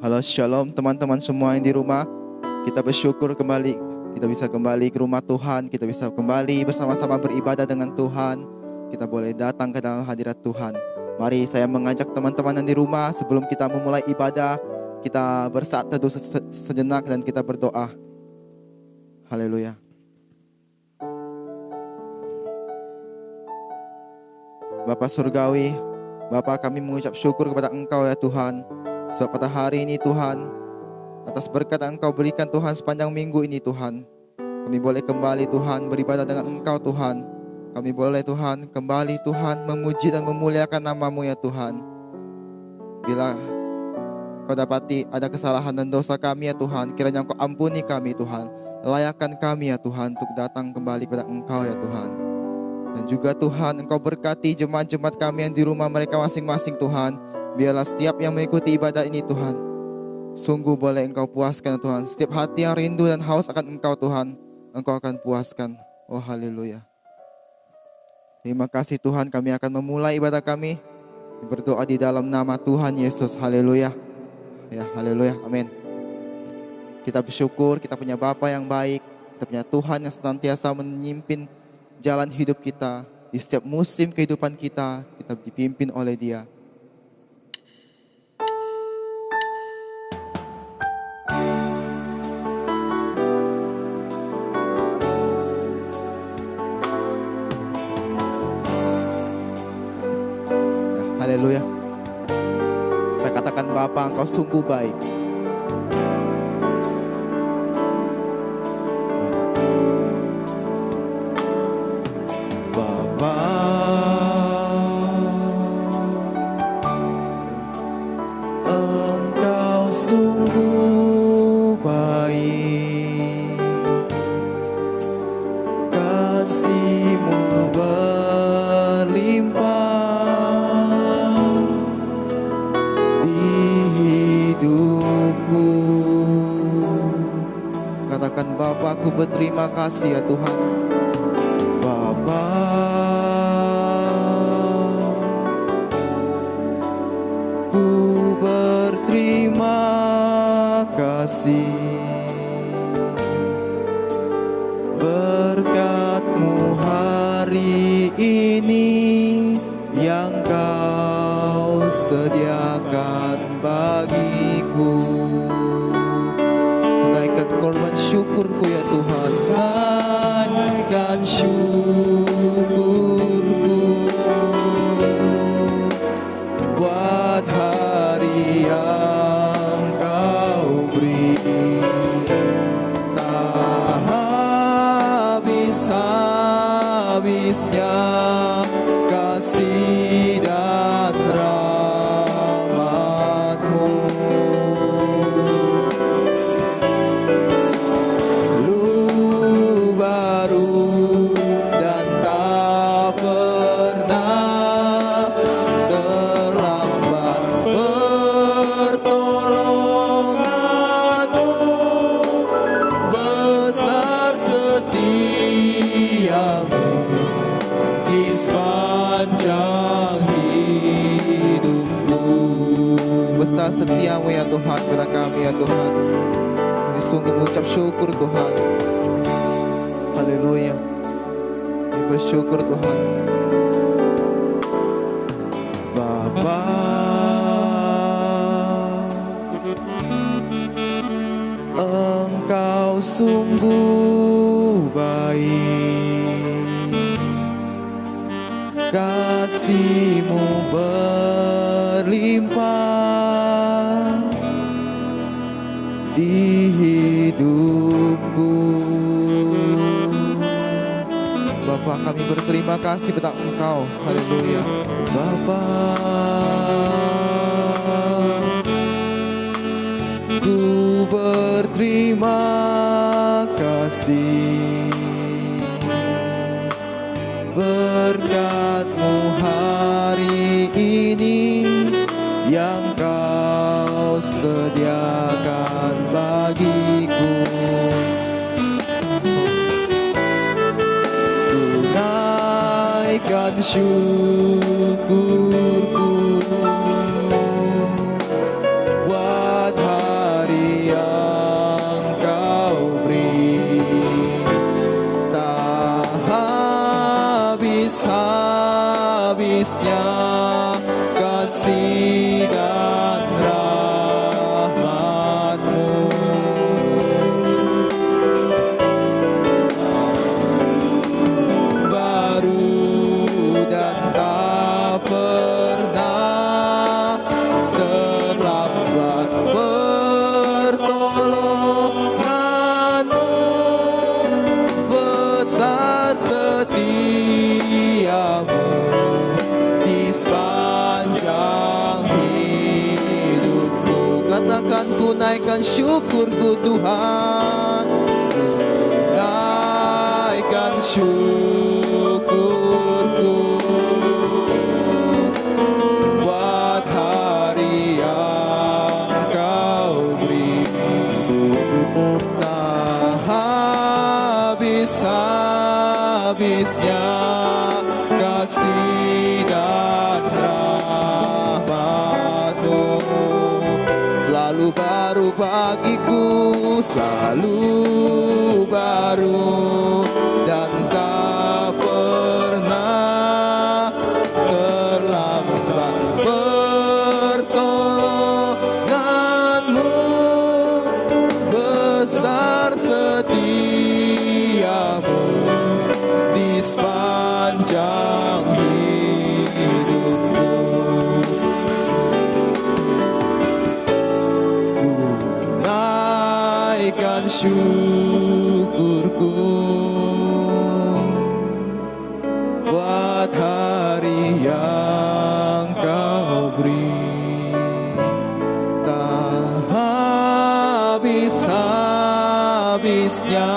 Halo, shalom teman-teman semua yang di rumah. Kita bersyukur kembali, kita bisa kembali ke rumah Tuhan, kita bisa kembali bersama-sama beribadah dengan Tuhan. Kita boleh datang ke dalam hadirat Tuhan. Mari saya mengajak teman-teman yang di rumah, sebelum kita memulai ibadah, kita bersaat teduh sejenak dan kita berdoa. Haleluya. Bapa Surgawi, Bapa, kami mengucap syukur kepada Engkau ya Tuhan. Sebab pada hari ini Tuhan, atas berkat yang Engkau berikan Tuhan sepanjang minggu ini Tuhan, kami boleh kembali Tuhan beribadah dengan Engkau Tuhan. Kami boleh Tuhan kembali Tuhan memuji dan memuliakan nama-Mu ya Tuhan. Bila Kau dapati ada kesalahan dan dosa kami ya Tuhan, kiranya Engkau ampuni kami Tuhan. Layakan kami ya Tuhan untuk datang kembali kepada Engkau ya Tuhan. Dan juga Tuhan, Engkau berkati jemaat-jemaat kami yang di rumah mereka masing-masing Tuhan. Biarlah setiap yang mengikuti ibadah ini Tuhan, sungguh boleh Engkau puaskan Tuhan. Setiap hati yang rindu dan haus akan Engkau Tuhan, Engkau akan puaskan. Oh haleluya. Terima kasih Tuhan, kami akan memulai ibadah kami. Berdoa di dalam nama Tuhan Yesus. Haleluya. Ya haleluya, amin. Kita bersyukur, kita punya Bapa yang baik. Kita punya Tuhan yang senantiasa menyimpin jalan hidup kita. Di setiap musim kehidupan kita dipimpin oleh Dia. Haleluya. Saya katakan Bapa, Engkau sungguh baik. Bapa, Engkau sungguh baik. Kasih-Mu berlimpah hidupku. Katakan Bapa, aku berterima kasih ya Tuhan. Bapa, ku berterima kasih. Berkat-Mu hari ini yang Kau sediakan bagiku. Naikkan korban syukurku ya Tuhan. Naikkan syukurku buat hari yang Kau beri. Tak habis-habisnya kasih dan rahmat-Mu. Selalu baru dan tak pernah terlambat. Pertolongan-Mu besar, setia-Mu di sepanjang hidupku. Besar setia-Mu ya Tuhan kepada kami ya Tuhan. Kami sungguh mengucap syukur Tuhan. Haleluya. Kami bersyukur Tuhan. Bapa, Engkau sungguh baik. Kasih-Mu berlimpah di hidupku. Bapa, kami berterima kasih kepada Engkau. Haleluya. Bapa, ku berterima kasih. Berkat-Mu hari ini yang Kau sediakan bagiku. Tunaikan syukurku buat syukurku Tuhan, naikkan syukurku buat hari yang Kau beri. Tak habis-habisnya kasih dan rahmat-Mu, selalu baru bagiku, selalu baru dan tak pernah terlambat. Pertolongan-Mu besar, setia-Mu di sepanjang hidupku. Ku naikkan syukurku buat hari yang Kau beri. Tak habis-habisnya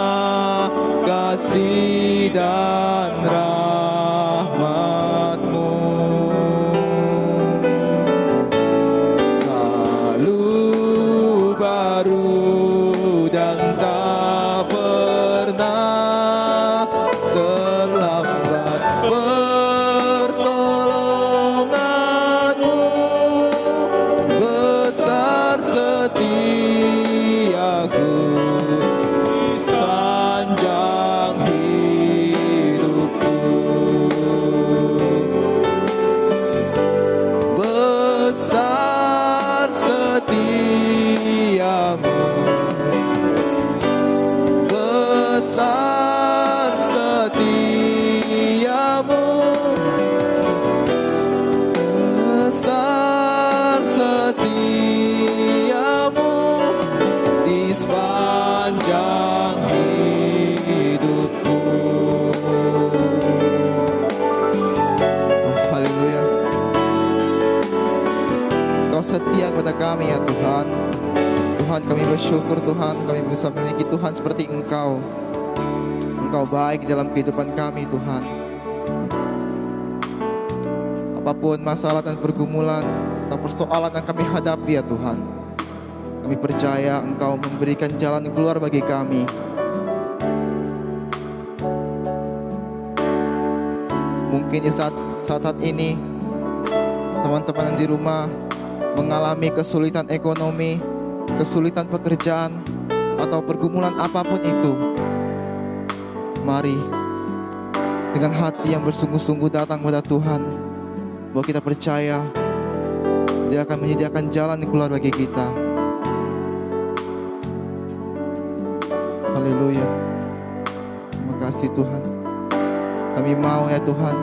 kasih dan rahmat-Mu, selalu baru dan tak pernah terlambat. Pertolongan-Mu besar, setiaku sepanjang hidupku. Besar setia-Mu, besar setia-Mu, besar setia-Mu di sepanjang hidupku. Oh, haleluya. Kau setia kepada kami ya Tuhan. Tuhan, kami bersyukur Tuhan, kami bisa memiliki Tuhan seperti Engkau. Engkau baik dalam kehidupan kami Tuhan. Apapun masalah dan pergumulan atau persoalan yang kami hadapi ya Tuhan, kami percaya Engkau memberikan jalan keluar bagi kami. Mungkin di saat ini teman-teman yang di rumah mengalami kesulitan ekonomi, kesulitan pekerjaan, atau pergumulan apapun itu. Mari dengan hati yang bersungguh-sungguh datang kepada Tuhan, bahwa kita percaya Dia akan menyediakan jalan keluar bagi kita. Haleluya. Terima kasih Tuhan. Kami mau ya Tuhan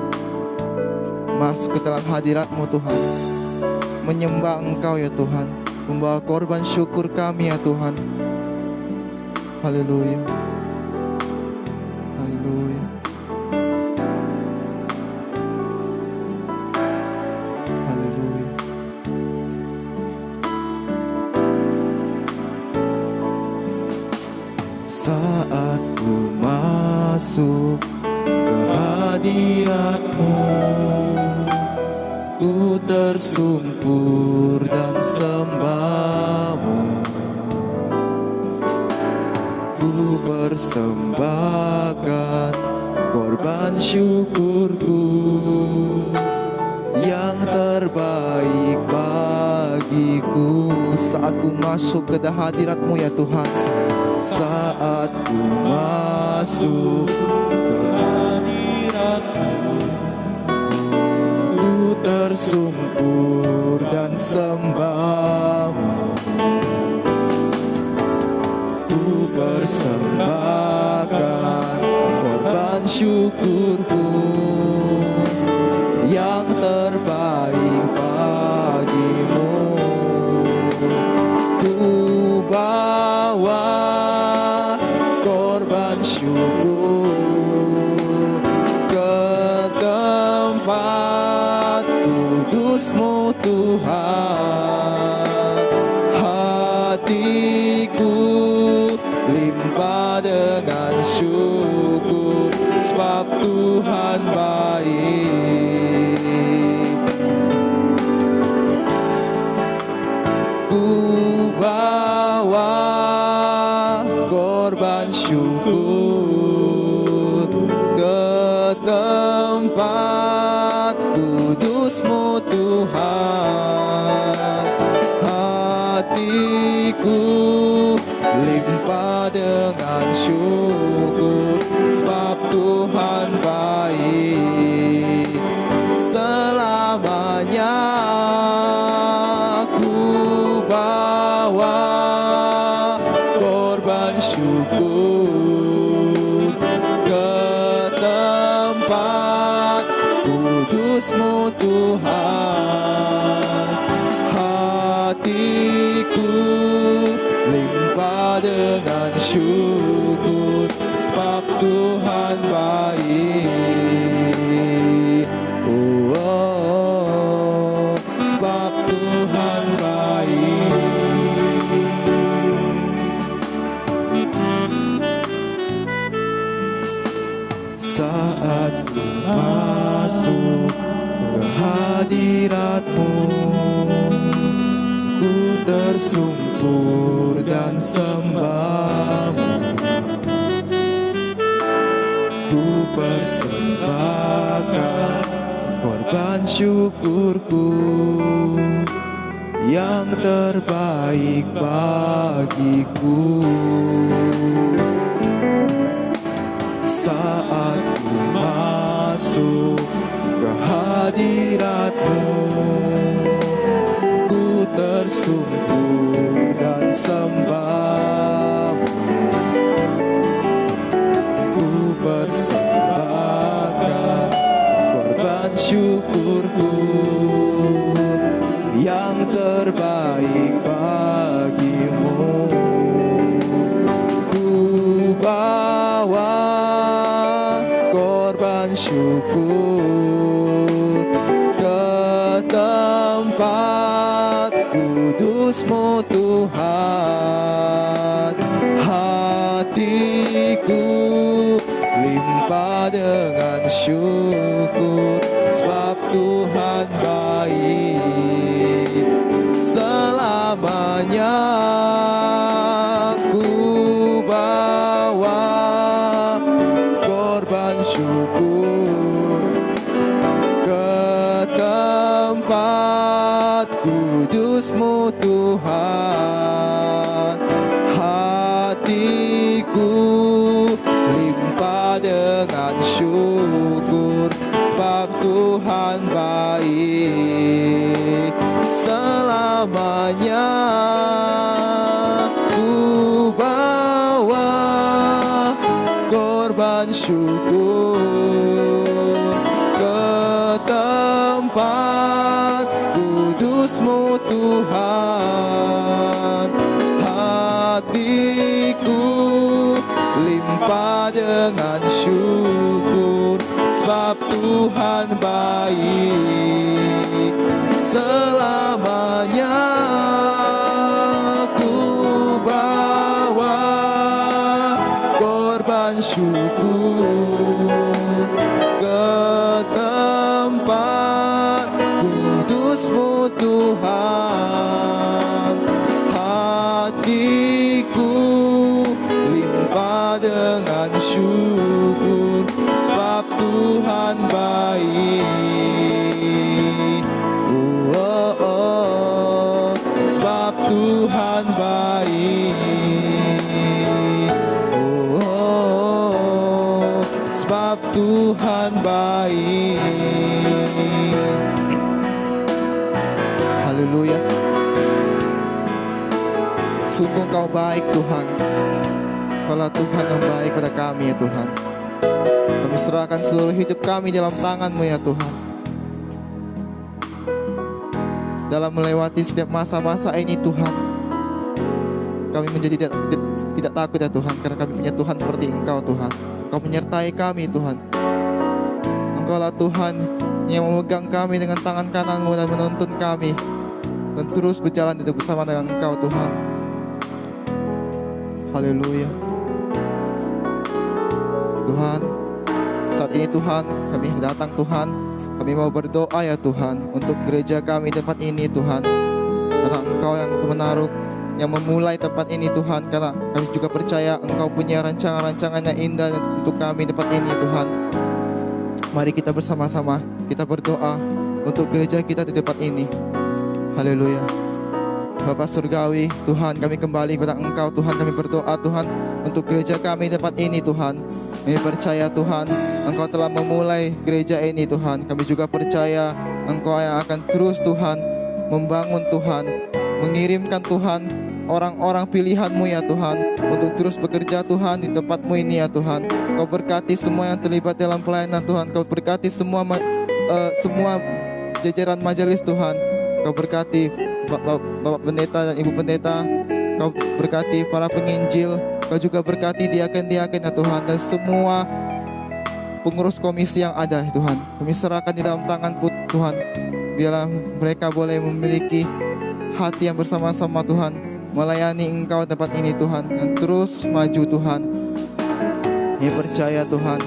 masuk ke dalam hadirat-Mu Tuhan, menyembah Engkau ya Tuhan, membawa korban syukur kami ya Tuhan. Haleluya. Haleluya. Haleluya. Saat ku masuk ke hadirat-Mu, ku tersungkur dan sembah-Mu. Ku persembahkan korban syukurku yang terbaik bagiku. Saat ku masuk ke hadirat-Mu ya Tuhan, saat ku masuk ke hadirat-Mu, ku tersungkur dan sembah-Mu. Ku persembahkan korban syukurku yang terbaik bagi-Mu. Ku bawa korban syukur ke tempat kudus-Mu Tuhan. Hatiku limpah dengan syukur, sebab Tuhan baik. Ku bawa korban syukur ke tempat kudus-Mu Tuhan. Hatiku limpah dengan syukur, sebab Tuhan baik. Selamanya ku bawa korban syukur ke tempat kudus-Mu Tuhan. Hatiku limpah dengan syukur, sebab Tuhan baik. Oh, oh, sebab Tuhan baik. Saat ku masuk ke hadirat-Mu, ku tersungkur dan sembah-Mu. Ku persembahkan korban syukurku yang terbaik bagiku. Saat ku masuk ke hadirat-Mu, ku tersungkur dan sembah-Mu. Ku persembahkan korban syukurku yang terbaik bagimu. Ku bawa korban syukur ke tempat kudus-Mu Tuhan. Hatiku limpah dengan syukur, sebab Tuhan baik. Selamanya ku bawa korban syukur ke tempat kudus-Mu Tuhan. Hatiku limpah dengan syukur, sebab Tuhan baik. Selamanya ku bawa korban syukur ke tempat kudus-Mu Tuhan. Hatiku limpah dengan syukur, sebab Tuhan baik. Selamanya ku bawa korban syukur ke tempat kudus-Mu Tuhan. Hatiku limpah dengan syukur, sebab Tuhan baik. Oh, oh, oh, sebab Tuhan baik. Oh, oh, oh, sebab Tuhan baik. Haleluya. Sungguh Engkau baik Tuhan. Kaulah Tuhan yang baik pada kami ya Tuhan. Kami serahkan seluruh hidup kami dalam tangan-Mu ya Tuhan. Dalam melewati setiap masa-masa ini Tuhan, kami menjadi tidak takut ya Tuhan, karena kami punya Tuhan seperti Engkau Tuhan. Engkau menyertai kami Tuhan. Engkaulah Tuhan yang memegang kami dengan tangan kanan-Mu dan menuntun kami dan terus berjalan hidup bersama dengan Engkau Tuhan. Haleluya. Tuhan, saat ini Tuhan, kami datang Tuhan, kami mau berdoa ya Tuhan, untuk gereja kami tempat ini Tuhan. Karena Engkau yang menaruh, yang memulai tempat ini Tuhan. Karena kami juga percaya Engkau punya rancangan-rancangan yang indah untuk kami tempat ini Tuhan. Mari kita bersama-sama, kita berdoa untuk gereja kita di tempat ini. Haleluya. Bapa Surgawi, Tuhan, kami kembali kepada Engkau Tuhan. Kami berdoa Tuhan untuk gereja kami tempat ini Tuhan. Kami percaya Tuhan, Engkau telah memulai gereja ini Tuhan. Kami juga percaya Engkau yang akan terus Tuhan membangun Tuhan, mengirimkan Tuhan orang-orang pilihan-Mu ya Tuhan, untuk terus bekerja Tuhan di tempat-Mu ini ya Tuhan. Kau berkati semua yang terlibat dalam pelayanan Tuhan. Kau berkati semua jajaran majelis Tuhan. Kau berkati Bapak Pendeta dan Ibu Pendeta. Kau berkati para penginjil. Kau juga berkati diaken-diaken ya Tuhan, dan semua pengurus komisi yang ada Tuhan. Kami serahkan di dalam tangan-Mu Tuhan. Biarlah mereka boleh memiliki hati yang bersama-sama Tuhan, melayani Engkau tempat ini Tuhan, dan terus maju Tuhan. Kami percaya Tuhan,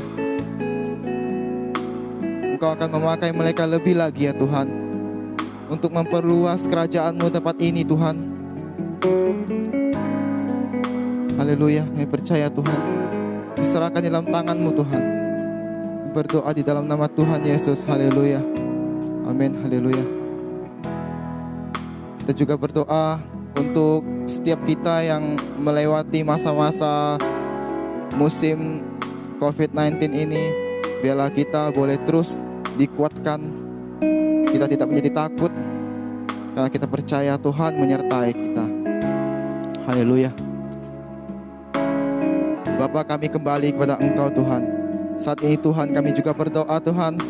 Engkau akan memakai mereka lebih lagi ya Tuhan, untuk memperluas kerajaan-Mu tempat ini Tuhan. Haleluya, kami percaya Tuhan. Diserahkan dalam tangan-Mu Tuhan. Berdoa di dalam nama Tuhan Yesus. Haleluya. Amin. Haleluya. Kita juga berdoa untuk setiap kita yang melewati masa-masa musim COVID-19 ini. Biarlah kita boleh terus dikuatkan. Kita tidak menjadi takut, karena kita percaya Tuhan menyertai kita. Haleluya. Bapa, kami kembali kepada Engkau Tuhan. Saat ini Tuhan, kami juga berdoa Tuhan,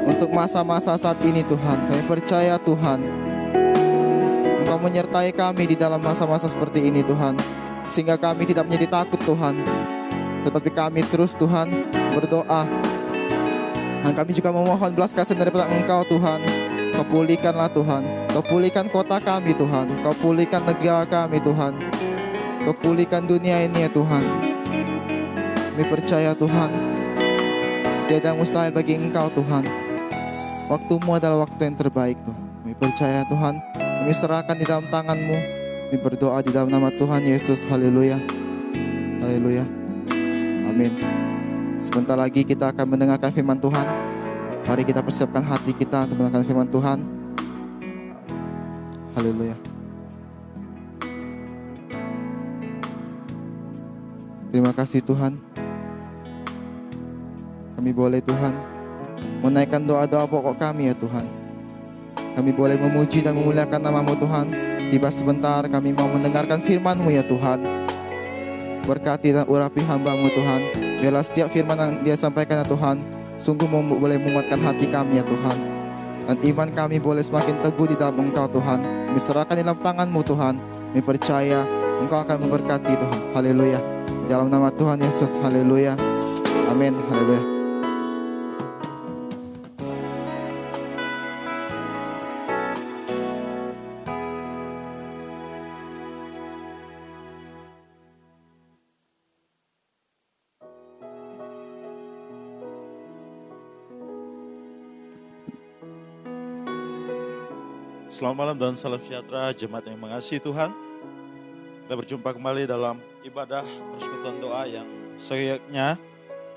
untuk masa-masa saat ini Tuhan. Kami percaya Tuhan, Engkau menyertai kami di dalam masa-masa seperti ini Tuhan, sehingga kami tidak menjadi takut Tuhan, tetapi kami terus Tuhan berdoa. Dan kami juga memohon belas kasihan daripada Engkau Tuhan. Kau pulihkanlah Tuhan. Kau pulihkan kota kami Tuhan. Kau pulihkan negara kami Tuhan. Kau pulihkan dunia ini ya Tuhan. Kami percaya Tuhan, tiada mustahil bagi Engkau Tuhan. Waktu-Mu adalah waktu yang terbaik Tuhan. Kami percaya Tuhan. Kami serahkan di dalam tangan-Mu. Kami berdoa di dalam nama Tuhan Yesus. Haleluya. Haleluya. Amin. Sebentar lagi kita akan mendengarkan firman Tuhan. Mari kita persiapkan hati kita untuk mendengarkan firman Tuhan. Haleluya. Terima kasih Tuhan. Kami boleh Tuhan menaikkan doa-doa pokok kami ya Tuhan. Kami boleh memuji dan memuliakan nama-Mu Tuhan. Tiba sebentar kami mau mendengarkan firman-Mu ya Tuhan. Berkati dan urapi hamba-Mu Tuhan. Biarlah setiap firman yang Dia sampaikan ya Tuhan, sungguh boleh menguatkan hati kami ya Tuhan. Dan iman kami boleh semakin teguh di dalam Engkau Tuhan. Kami serahkan di dalam tangan-Mu Tuhan. Kami percaya Engkau akan memberkati Tuhan. Haleluya. Dalam nama Tuhan Yesus. Haleluya. Amin. Haleluya. Selamat malam dan salam sejahtera jemaat yang mengasihi Tuhan. Kita berjumpa kembali dalam ibadah persekutuan doa yang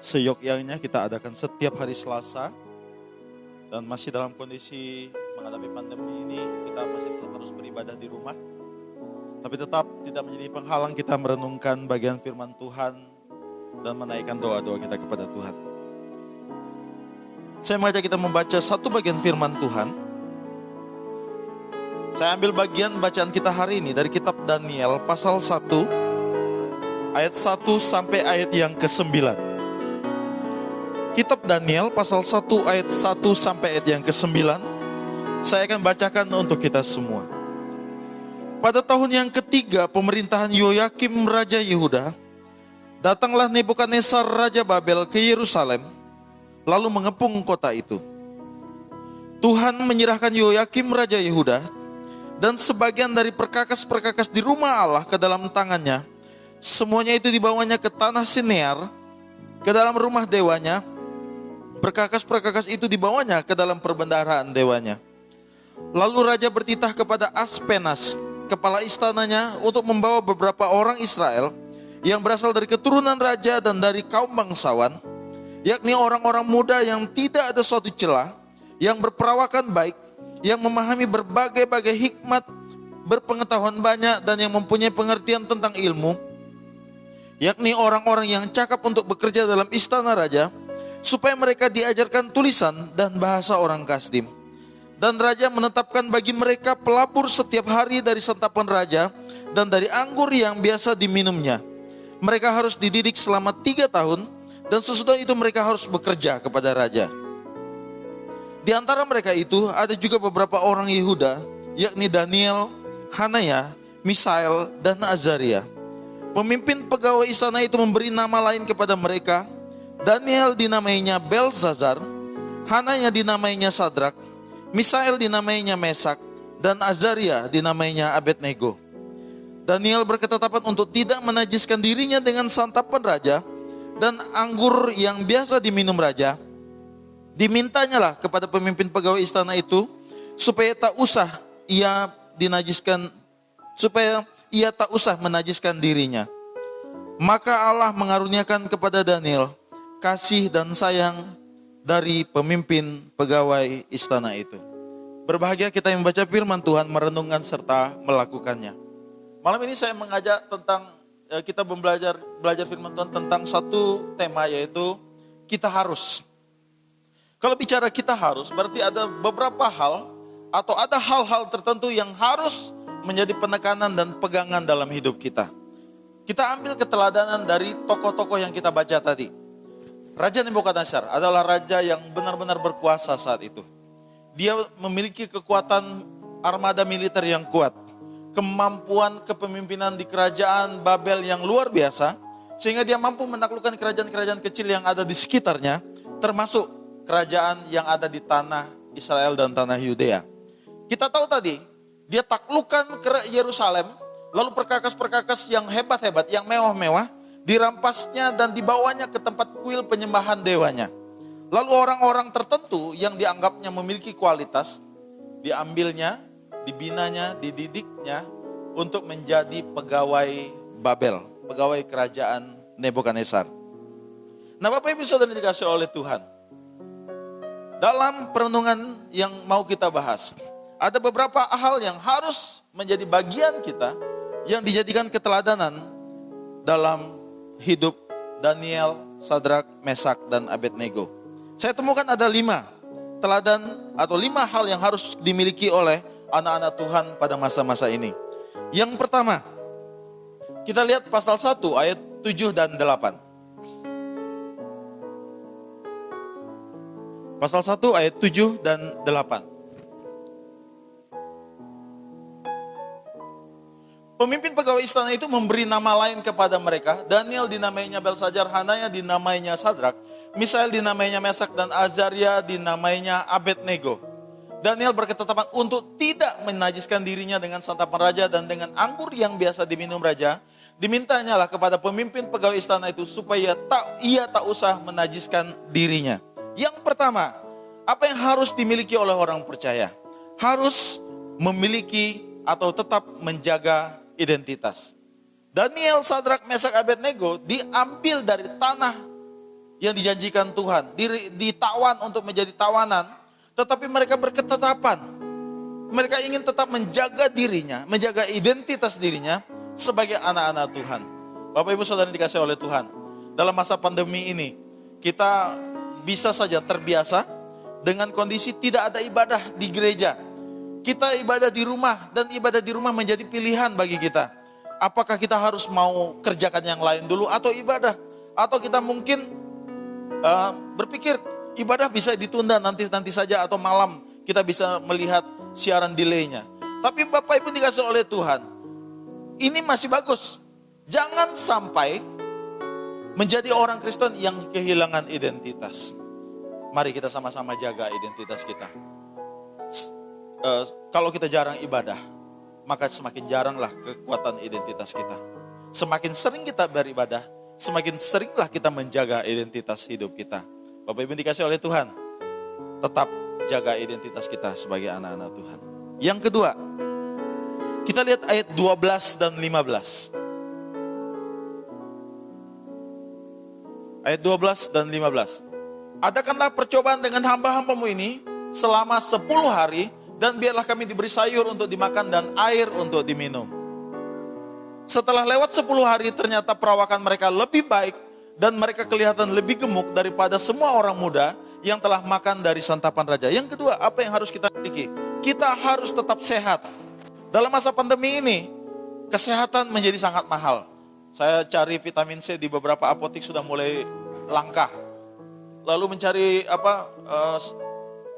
seyogyanya kita adakan setiap hari Selasa. Dan masih dalam kondisi menghadapi pandemi ini, kita masih tetap harus beribadah di rumah. Tapi tetap tidak menjadi penghalang kita merenungkan bagian firman Tuhan dan menaikkan doa-doa kita kepada Tuhan. Saya mengajak kita membaca satu bagian firman Tuhan. Saya ambil bagian bacaan kita hari ini dari kitab Daniel pasal 1 ayat 1 sampai ayat yang ke-9. Kitab Daniel pasal 1 ayat 1 sampai ayat yang ke-9. Saya akan bacakan untuk kita semua. Pada tahun yang ketiga pemerintahan Yoyakim Raja Yehuda, datanglah Nebukadnezar Raja Babel ke Yerusalem, lalu mengepung kota itu. Tuhan menyerahkan Yoyakim Raja Yehuda dan sebagian dari perkakas-perkakas di rumah Allah ke dalam tangannya. Semuanya itu dibawanya ke tanah Sinear, ke dalam rumah dewanya. Perkakas-perkakas itu dibawanya ke dalam perbendaharaan dewanya. Lalu raja bertitah kepada Aspenas, kepala istananya, untuk membawa beberapa orang Israel yang berasal dari keturunan raja dan dari kaum bangsawan, yakni orang-orang muda yang tidak ada suatu celah, yang berperawakan baik, yang memahami berbagai-bagai hikmat, berpengetahuan banyak, dan yang mempunyai pengertian tentang ilmu, yakni orang-orang yang cakap untuk bekerja dalam istana raja, supaya mereka diajarkan tulisan dan bahasa orang Kasdim. Dan raja menetapkan bagi mereka pelabur setiap hari dari santapan raja dan dari anggur yang biasa diminumnya. Mereka harus dididik selama 3 tahun, dan sesudah itu mereka harus bekerja kepada raja. Di antara mereka itu ada juga beberapa orang Yehuda, yakni Daniel, Hanaya, Misael, dan Azaria. Pemimpin pegawai istana itu memberi nama lain kepada mereka. Daniel dinamainya Belzazar, Hanaya dinamainya Sadrak, Misael dinamainya Mesak, dan Azaria dinamainya Abednego. Daniel berketetapan untuk tidak menajiskan dirinya dengan santapan raja dan anggur yang biasa diminum raja. Dimintanya lah kepada pemimpin pegawai istana itu supaya tak usah ia menajiskan dirinya. Maka Allah mengaruniakan kepada Daniel kasih dan sayang dari pemimpin pegawai istana itu. Berbahagia kita yang membaca firman Tuhan, merenungkan serta melakukannya. Malam ini saya mengajak tentang, kita belajar firman Tuhan tentang satu tema, yaitu kita harus. Kalau bicara kita harus, berarti ada beberapa hal atau ada hal-hal tertentu yang harus menjadi penekanan dan pegangan dalam hidup kita. Kita ambil keteladanan dari tokoh-tokoh yang kita baca tadi. Raja Nebukadnezar adalah raja yang benar-benar berkuasa saat itu. Dia memiliki kekuatan armada militer yang kuat, kemampuan kepemimpinan di kerajaan Babel yang luar biasa, sehingga dia mampu menaklukkan kerajaan-kerajaan kecil yang ada di sekitarnya, termasuk kerajaan yang ada di tanah Israel dan tanah Yudea. Kita tahu tadi, dia taklukkan ke Yerusalem, lalu perkakas-perkakas yang hebat-hebat, yang mewah-mewah, dirampasnya dan dibawanya ke tempat kuil penyembahan dewanya. Lalu orang-orang tertentu yang dianggapnya memiliki kualitas, diambilnya, dibinanya, dididiknya untuk menjadi pegawai Babel, pegawai kerajaan Nebukadnezar. Nah, Bapak Ibu Saudara dikasih oleh Tuhan, dalam perenungan yang mau kita bahas, ada beberapa hal yang harus menjadi bagian kita yang dijadikan keteladanan dalam hidup Daniel, Sadrak, Mesak, dan Abednego. Saya temukan ada 5 teladan atau 5 hal yang harus dimiliki oleh anak-anak Tuhan pada masa-masa ini. Yang pertama, kita lihat pasal 1 ayat 7 dan 8. Pasal 1 ayat 7 dan 8. Pemimpin pegawai istana itu memberi nama lain kepada mereka. Daniel dinamainya Belzazar, Hanaya dinamainya Sadrak, Misael dinamainya Mesak, dan Azaria dinamainya Abednego. Daniel berketetapan untuk tidak menajiskan dirinya dengan santapan raja dan dengan anggur yang biasa diminum raja. Dimintanya lah kepada pemimpin pegawai istana itu supaya ia tak usah menajiskan dirinya. Yang pertama, apa yang harus dimiliki oleh orang percaya? Harus memiliki atau tetap menjaga identitas. Daniel, Sadrak, Mesak, Abednego diambil dari tanah yang dijanjikan Tuhan, ditawan untuk menjadi tawanan, tetapi mereka berketetapan. Mereka ingin tetap menjaga dirinya, menjaga identitas dirinya sebagai anak-anak Tuhan. Bapak Ibu Saudara yang dikasihi oleh Tuhan, dalam masa pandemi ini, kita bisa saja terbiasa dengan kondisi tidak ada ibadah di gereja. Kita ibadah di rumah, dan ibadah di rumah menjadi pilihan bagi kita. Apakah kita harus mau kerjakan yang lain dulu atau ibadah? Atau kita mungkin berpikir ibadah bisa ditunda nanti saja, atau malam kita bisa melihat siaran delay-nya. Tapi Bapak Ibu dikasihi oleh Tuhan, ini masih bagus. Jangan sampai menjadi orang Kristen yang kehilangan identitas. Mari kita sama-sama jaga identitas kita. Kalau kita jarang ibadah, maka semakin jaranglah kekuatan identitas kita. Semakin sering kita beribadah, semakin seringlah kita menjaga identitas hidup kita. Bapak Ibu dikasih oleh Tuhan, tetap jaga identitas kita sebagai anak-anak Tuhan. Yang kedua, kita lihat ayat 12 dan 15. Ayat 12 dan 15. Adakanlah percobaan dengan hamba-hambamu ini selama 10 hari, dan biarlah kami diberi sayur untuk dimakan dan air untuk diminum. Setelah lewat 10 hari, ternyata perawakan mereka lebih baik dan mereka kelihatan lebih gemuk daripada semua orang muda yang telah makan dari santapan raja. Yang kedua, apa yang harus kita miliki? Kita harus tetap sehat. Dalam masa pandemi ini, kesehatan menjadi sangat mahal. Saya cari vitamin C di beberapa apotek sudah mulai langka. Lalu mencari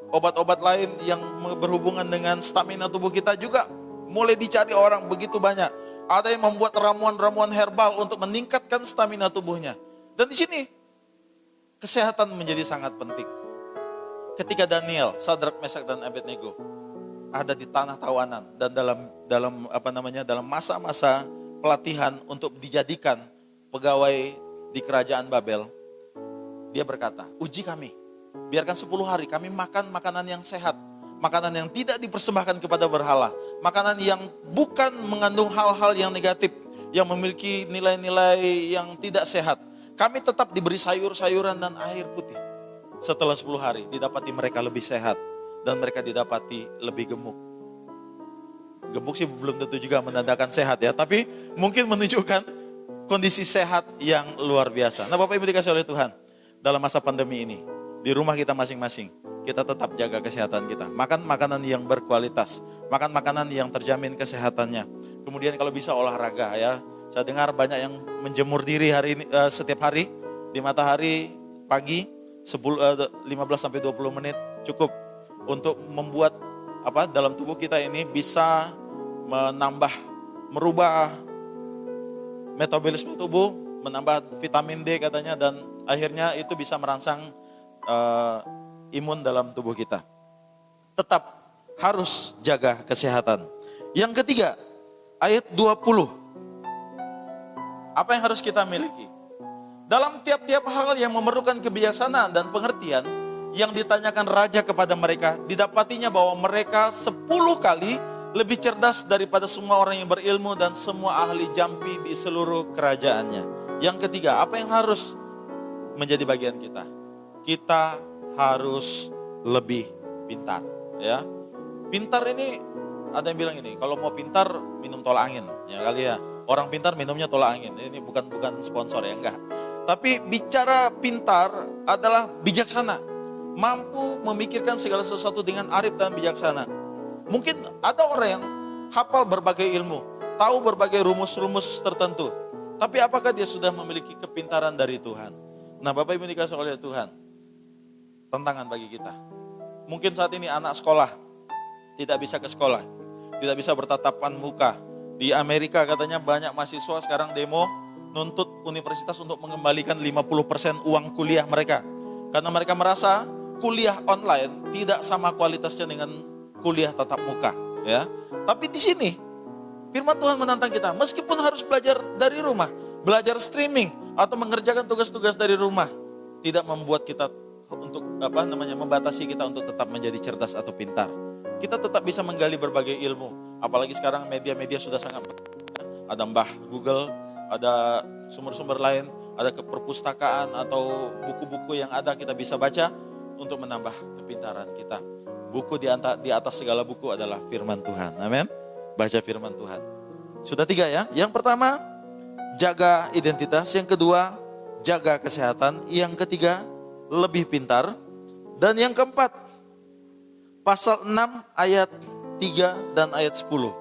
obat-obat lain yang berhubungan dengan stamina tubuh kita juga mulai dicari orang begitu banyak. Ada yang membuat ramuan-ramuan herbal untuk meningkatkan stamina tubuhnya. Dan di sini kesehatan menjadi sangat penting. Ketika Daniel, Sadrak, Mesak dan Abednego ada di tanah tawanan dan dalam masa-masa pelatihan untuk dijadikan pegawai di kerajaan Babel, dia berkata, uji kami, biarkan 10 hari kami makan makanan yang sehat, makanan yang tidak dipersembahkan kepada berhala, makanan yang bukan mengandung hal-hal yang negatif, yang memiliki nilai-nilai yang tidak sehat. Kami tetap diberi sayur-sayuran dan air putih. Setelah 10 hari, didapati mereka lebih sehat dan mereka didapati lebih gemuk. Gemuk sih belum tentu juga menandakan sehat ya, tapi mungkin menunjukkan kondisi sehat yang luar biasa. Nah, Bapak Ibu dikasih oleh Tuhan, dalam masa pandemi ini, di rumah kita masing-masing, kita tetap jaga kesehatan kita. Makan makanan yang berkualitas, makan makanan yang terjamin kesehatannya. Kemudian kalau bisa olahraga ya. Saya dengar banyak yang menjemur diri hari ini, setiap hari di matahari pagi 15 sampai 20 menit cukup untuk membuat dalam tubuh kita ini bisa merubah metabolisme tubuh, menambah vitamin D katanya, dan akhirnya itu bisa merangsang imun dalam tubuh kita. Tetap harus jaga kesehatan. Yang ketiga, ayat 20. Apa yang harus kita miliki? Dalam tiap-tiap hal yang memerlukan kebijaksanaan dan pengertian yang ditanyakan raja kepada mereka, didapatinya bahwa mereka 10 kali lebih cerdas daripada semua orang yang berilmu dan semua ahli jampi di seluruh kerajaannya. Yang ketiga, apa yang harus menjadi bagian kita? Kita harus lebih pintar, ya. Pintar ini ada yang bilang ini, kalau mau pintar minum tolak angin, ya kali ya. Orang pintar minumnya tolak angin. Ini bukan sponsor ya, enggak. Tapi bicara pintar adalah bijaksana, mampu memikirkan segala sesuatu dengan arif dan bijaksana. Mungkin ada orang yang hafal berbagai ilmu, tahu berbagai rumus-rumus tertentu, tapi apakah dia sudah memiliki kepintaran dari Tuhan? Nah, Bapak Ibu dikasih oleh Tuhan, tantangan bagi kita. Mungkin saat ini anak sekolah tidak bisa ke sekolah, tidak bisa bertatapan muka. Di Amerika katanya banyak mahasiswa sekarang demo nuntut universitas untuk mengembalikan 50% uang kuliah mereka. Karena mereka merasa kuliah online tidak sama kualitasnya dengan kuliah tatap muka, ya. Tapi di sini firman Tuhan menantang kita, meskipun harus belajar dari rumah, belajar streaming atau mengerjakan tugas-tugas dari rumah, tidak membuat kita untuk membatasi kita untuk tetap menjadi cerdas atau pintar. Kita tetap bisa menggali berbagai ilmu. Apalagi sekarang media-media sudah sangat ada Mbah Google, ada sumber-sumber lain, ada perpustakaan atau buku-buku yang ada kita bisa baca untuk menambah kepintaran kita. Buku di atas segala buku adalah firman Tuhan. Amin. Baca firman Tuhan. Sudah 3 ya. Yang pertama, jaga identitas. Yang kedua, jaga kesehatan. Yang ketiga, lebih pintar. Dan yang keempat, pasal 6 ayat 3 dan ayat 10.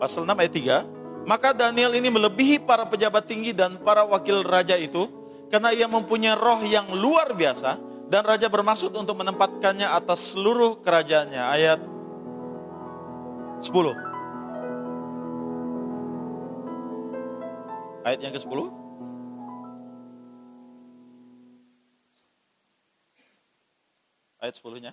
Pasal 6 ayat 3. Maka Daniel ini melebihi para pejabat tinggi dan para wakil raja itu, karena ia mempunyai roh yang luar biasa, dan raja bermaksud untuk menempatkannya atas seluruh kerajaannya. Ayat 10. Ayat yang ke-10. Ayat 10-nya.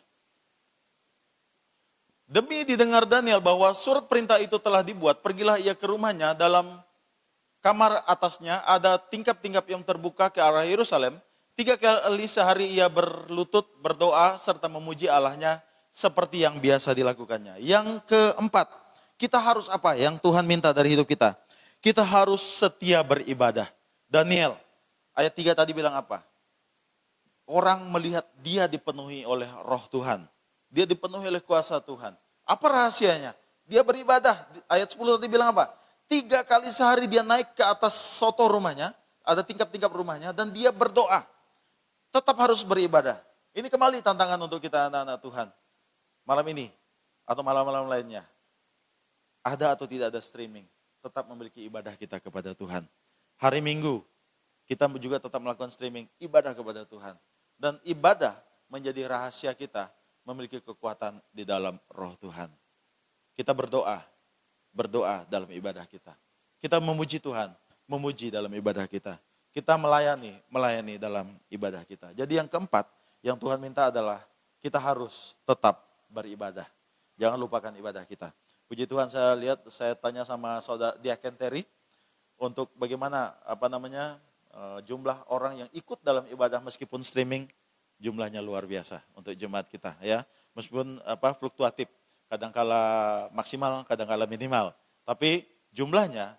Demi didengar Daniel bahwa surat perintah itu telah dibuat, pergilah ia ke rumahnya. Dalam kamar atasnya ada tingkap-tingkap yang terbuka ke arah Yerusalem. 3 kali sehari ia berlutut, berdoa, serta memuji Allahnya seperti yang biasa dilakukannya. Yang keempat, kita harus apa yang Tuhan minta dari hidup kita? Kita harus setia beribadah. Daniel, ayat 3 tadi bilang apa? Orang melihat dia dipenuhi oleh roh Tuhan. Dia dipenuhi oleh kuasa Tuhan. Apa rahasianya? Dia beribadah. Ayat 10 tadi bilang apa? 3 kali sehari dia naik ke atas soto rumahnya. Ada tingkap-tingkap rumahnya. Dan dia berdoa. Tetap harus beribadah. Ini kembali tantangan untuk kita anak-anak Tuhan. Malam ini atau malam-malam lainnya. Ada atau tidak ada streaming. Tetap memiliki ibadah kita kepada Tuhan. Hari Minggu kita juga tetap melakukan streaming. Ibadah kepada Tuhan. Dan ibadah menjadi rahasia kita. Memiliki kekuatan di dalam roh Tuhan. Kita berdoa dalam ibadah kita. Kita memuji Tuhan, memuji dalam ibadah kita. Kita melayani dalam ibadah kita. Jadi yang keempat, yang Tuhan minta adalah kita harus tetap beribadah. Jangan lupakan ibadah kita. Puji Tuhan, saya tanya sama saudara Diaken Terry untuk bagaimana jumlah orang yang ikut dalam ibadah meskipun streaming. Jumlahnya luar biasa untuk jemaat kita ya. Meskipun fluktuatif, kadangkala maksimal, kadangkala minimal, tapi jumlahnya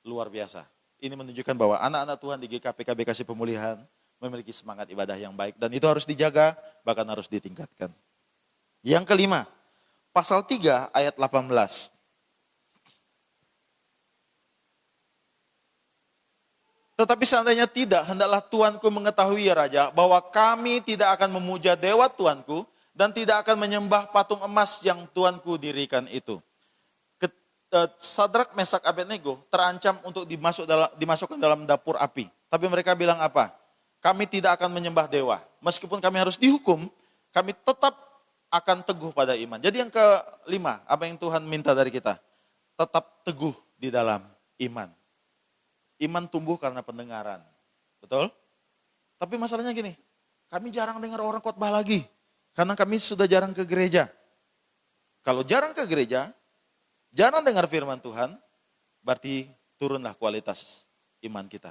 luar biasa. Ini menunjukkan bahwa anak-anak Tuhan di GKP KB Kasih Pemulihan memiliki semangat ibadah yang baik dan itu harus dijaga, bahkan harus ditingkatkan. Yang kelima, pasal 3 ayat 18. Tetapi seandainya tidak, hendaklah Tuanku mengetahui ya Raja, bahwa kami tidak akan memuja dewa Tuanku, dan tidak akan menyembah patung emas yang Tuanku dirikan itu. Sadrak, Mesak, Abednego terancam untuk dimasukkan dalam dapur api. Tapi mereka bilang apa? Kami tidak akan menyembah dewa. Meskipun kami harus dihukum, kami tetap akan teguh pada iman. Jadi yang kelima, apa yang Tuhan minta dari kita? Tetap teguh di dalam iman. Iman tumbuh karena pendengaran. Betul? Tapi masalahnya gini, kami jarang dengar orang khotbah lagi. Karena kami sudah jarang ke gereja. Kalau jarang ke gereja, jarang dengar firman Tuhan, berarti turunlah kualitas iman kita.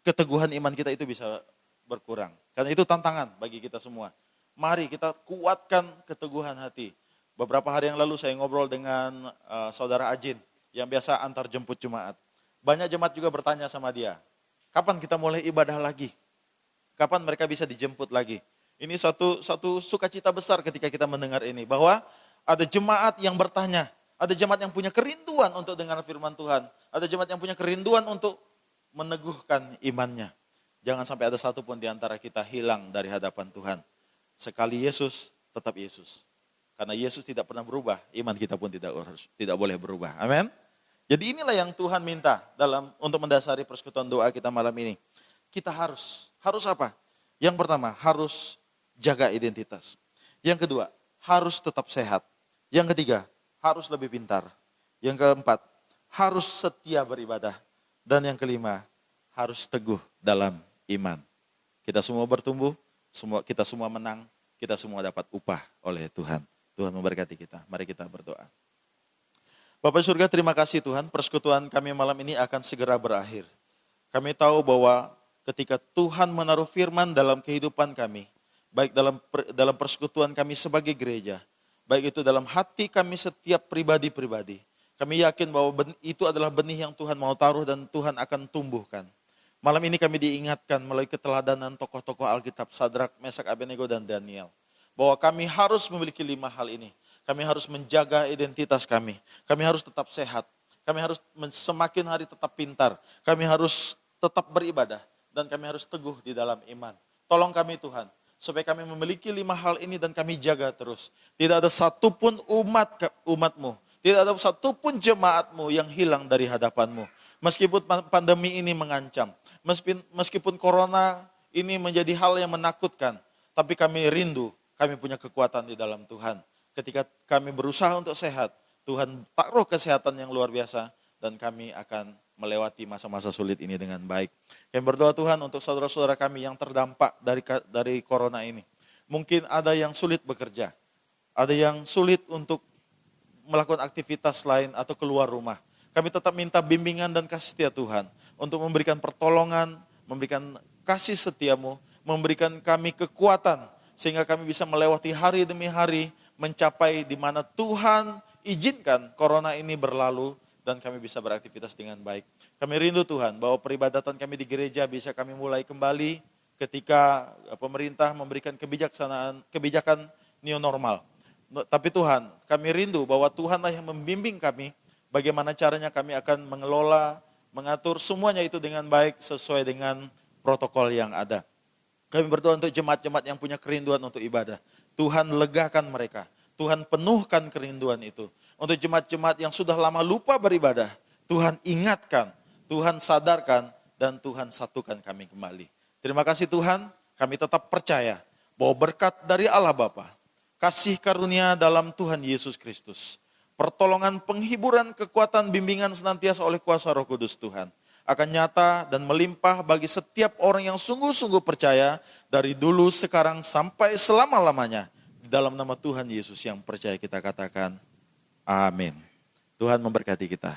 Keteguhan iman kita itu bisa berkurang. Karena itu tantangan bagi kita semua. Mari kita kuatkan keteguhan hati. Beberapa hari yang lalu saya ngobrol dengan saudara Ajin yang biasa antar jemput jemaat. Banyak jemaat juga bertanya sama dia, kapan kita mulai ibadah lagi? Kapan mereka bisa dijemput lagi? Ini satu sukacita besar ketika kita mendengar ini, bahwa ada jemaat yang bertanya, ada jemaat yang punya kerinduan untuk dengar firman Tuhan, ada jemaat yang punya kerinduan untuk meneguhkan imannya. Jangan sampai ada satu pun di antara kita hilang dari hadapan Tuhan. Sekali Yesus, tetap Yesus. Karena Yesus tidak pernah berubah, iman kita pun tidak boleh berubah. Amin. Jadi inilah yang Tuhan minta untuk mendasari persekutuan doa kita malam ini. Kita harus apa? Yang pertama, harus jaga identitas. Yang kedua, harus tetap sehat. Yang ketiga, harus lebih pintar. Yang keempat, harus setia beribadah. Dan yang kelima, harus teguh dalam iman. Kita semua bertumbuh, kita semua menang, kita semua dapat upah oleh Tuhan. Tuhan memberkati kita. Mari kita berdoa. Bapak surga, terima kasih Tuhan, persekutuan kami malam ini akan segera berakhir. Kami tahu bahwa ketika Tuhan menaruh firman dalam kehidupan kami, baik dalam persekutuan kami sebagai gereja, baik itu dalam hati kami setiap pribadi-pribadi, kami yakin bahwa itu adalah benih yang Tuhan mau taruh dan Tuhan akan tumbuhkan. Malam ini kami diingatkan melalui keteladanan tokoh-tokoh Alkitab, Sadrak, Mesak, Abednego, dan Daniel, bahwa kami harus memiliki 5 hal ini. Kami harus menjaga identitas kami. Kami harus tetap sehat. Kami harus semakin hari tetap pintar. Kami harus tetap beribadah. Dan kami harus teguh di dalam iman. Tolong kami Tuhan, supaya kami memiliki 5 hal ini dan kami jaga terus. Tidak ada satupun umatmu, tidak ada satupun jemaatmu yang hilang dari hadapanmu. Meskipun pandemi ini mengancam, meskipun corona ini menjadi hal yang menakutkan, tapi kami rindu, kami punya kekuatan di dalam Tuhan. Ketika kami berusaha untuk sehat, Tuhan taruh kesehatan yang luar biasa dan kami akan melewati masa-masa sulit ini dengan baik. Kami berdoa Tuhan untuk saudara-saudara kami yang terdampak dari corona ini. Mungkin ada yang sulit bekerja, ada yang sulit untuk melakukan aktivitas lain atau keluar rumah. Kami tetap minta bimbingan dan kasih setia Tuhan untuk memberikan pertolongan, memberikan kasih setiamu, memberikan kami kekuatan sehingga kami bisa melewati hari demi hari, mencapai di mana Tuhan izinkan corona ini berlalu dan kami bisa beraktivitas dengan baik. Kami rindu Tuhan bahwa peribadatan kami di gereja bisa kami mulai kembali ketika pemerintah memberikan kebijakan new normal. Tapi Tuhan, kami rindu bahwa Tuhanlah yang membimbing kami bagaimana caranya kami akan mengelola, mengatur semuanya itu dengan baik sesuai dengan protokol yang ada. Kami berdoa untuk jemaat-jemaat yang punya kerinduan untuk ibadah. Tuhan legakan mereka, Tuhan penuhkan kerinduan itu. Untuk jemaat-jemaat yang sudah lama lupa beribadah, Tuhan ingatkan, Tuhan sadarkan, dan Tuhan satukan kami kembali. Terima kasih Tuhan, kami tetap percaya bahwa berkat dari Allah Bapa, kasih karunia dalam Tuhan Yesus Kristus, pertolongan, penghiburan, kekuatan, bimbingan senantiasa oleh kuasa Roh Kudus Tuhan akan nyata dan melimpah bagi setiap orang yang sungguh-sungguh percaya dari dulu, sekarang, sampai selama-lamanya. Di dalam nama Tuhan Yesus yang percaya kita katakan, amin. Tuhan memberkati kita.